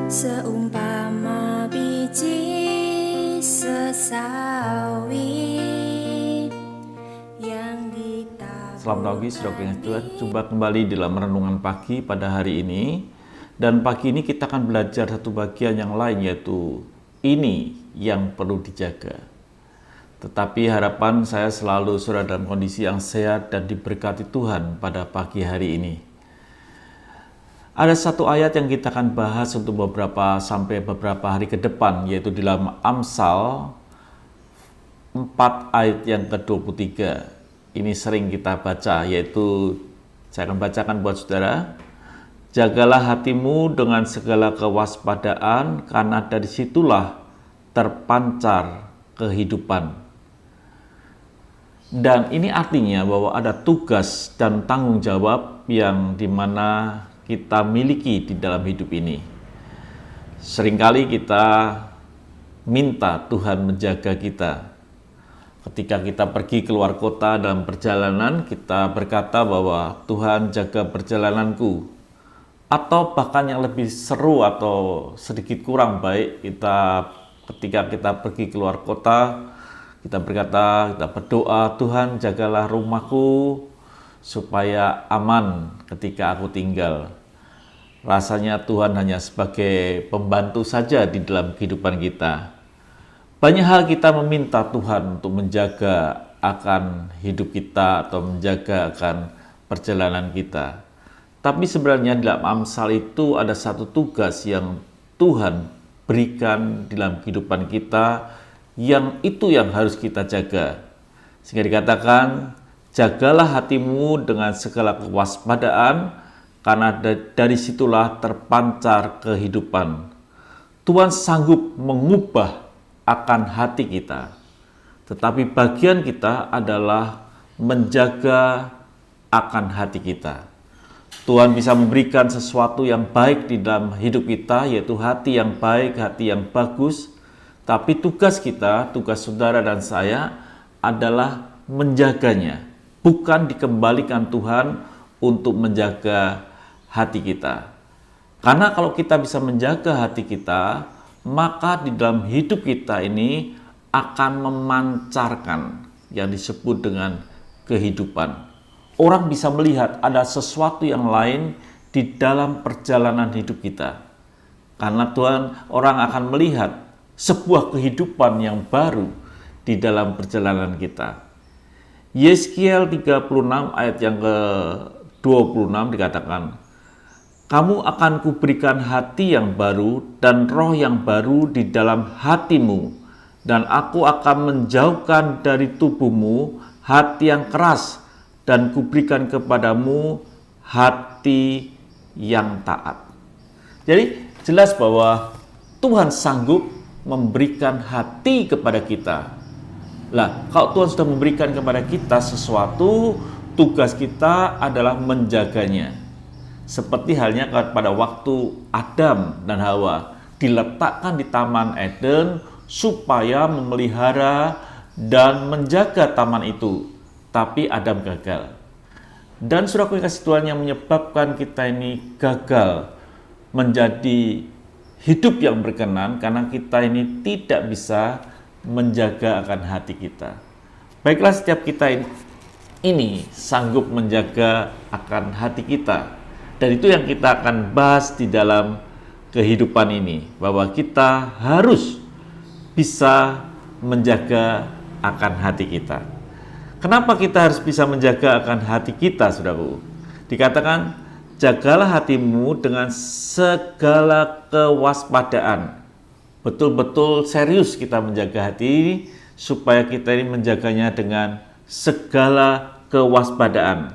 Seumpama biji sesawi yang ditabur. Selamat pagi, saudara yang Tuhan. Jumpa kembali dalam renungan pagi pada hari ini. Dan pagi ini kita akan belajar satu bagian yang lain, yaitu ini yang perlu dijaga. Tetapi harapan saya selalu saudara dalam kondisi yang sehat dan diberkati Tuhan pada pagi hari ini. Ada satu ayat yang kita akan bahas untuk beberapa hari ke depan, yaitu di dalam Amsal 4 ayat yang ke-23. Ini sering kita baca, yaitu saya akan bacakan buat saudara. Jagalah hatimu dengan segala kewaspadaan, karena dari situlah terpancar kehidupan. Dan ini artinya bahwa ada tugas dan tanggung jawab yang dimana kita miliki di dalam hidup ini. Seringkali kita minta Tuhan menjaga kita. Ketika kita pergi keluar kota dalam perjalanan, kita berkata bahwa Tuhan jaga perjalananku. Atau bahkan yang lebih seru atau sedikit kurang baik, ketika kita pergi keluar kota, kita berkata, kita berdoa, Tuhan jagalah rumahku supaya aman ketika aku tinggal. Rasanya Tuhan hanya sebagai pembantu saja di dalam kehidupan kita. Banyak hal kita meminta Tuhan untuk menjaga akan hidup kita atau menjaga akan perjalanan kita. Tapi sebenarnya dalam Amsal itu ada satu tugas yang Tuhan berikan dalam kehidupan kita, yang itu yang harus kita jaga. Sehingga dikatakan, jagalah hatimu dengan segala kewaspadaan, karena dari situlah terpancar kehidupan. Tuhan sanggup mengubah akan hati kita. Tetapi bagian kita adalah menjaga akan hati kita. Tuhan bisa memberikan sesuatu yang baik di dalam hidup kita, yaitu hati yang baik, hati yang bagus. Tapi tugas kita, tugas saudara dan saya adalah menjaganya. Bukan dikembalikan Tuhan untuk menjaga hati kita. Karena kalau kita bisa menjaga hati kita, maka di dalam hidup kita ini akan memancarkan yang disebut dengan kehidupan. Orang bisa melihat ada sesuatu yang lain di dalam perjalanan hidup kita. Karena Tuhan, orang akan melihat sebuah kehidupan yang baru di dalam perjalanan kita. Yeskiel 36 ayat yang ke-26 dikatakan, kamu akan kuberikan hati yang baru dan roh yang baru di dalam hatimu, dan aku akan menjauhkan dari tubuhmu hati yang keras, dan kuberikan kepadamu hati yang taat. Jadi jelas bahwa Tuhan sanggup memberikan hati kepada kita. Lah, kalau Tuhan sudah memberikan kepada kita sesuatu, tugas kita adalah menjaganya. Seperti halnya pada waktu Adam dan Hawa diletakkan di Taman Eden supaya memelihara dan menjaga taman itu. Tapi Adam gagal. Dan saudara kasih Tuhan, yang menyebabkan kita ini gagal menjadi hidup yang berkenan karena kita ini tidak bisa menjaga akan hati kita. Baiklah, setiap kita ini sanggup menjaga akan hati kita. Dan itu yang kita akan bahas di dalam kehidupan ini, bahwa kita harus bisa menjaga akan hati kita. Kenapa kita harus bisa menjaga akan hati kita, saudaraku? Dikatakan, jagalah hatimu dengan segala kewaspadaan. Betul-betul serius kita menjaga hati, supaya kita ini menjaganya dengan segala kewaspadaan.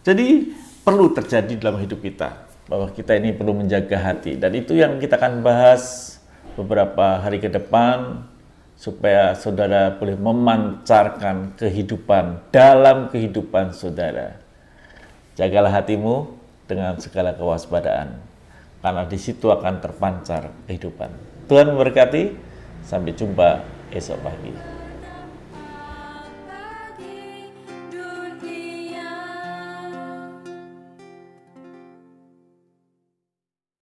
Jadi perlu terjadi dalam hidup kita, bahwa kita ini perlu menjaga hati. Dan itu yang kita akan bahas beberapa hari ke depan, supaya saudara boleh memancarkan kehidupan dalam kehidupan saudara. Jagalah hatimu dengan segala kewaspadaan, karena di situ akan terpancar kehidupan. Tuhan memberkati, sampai jumpa esok pagi.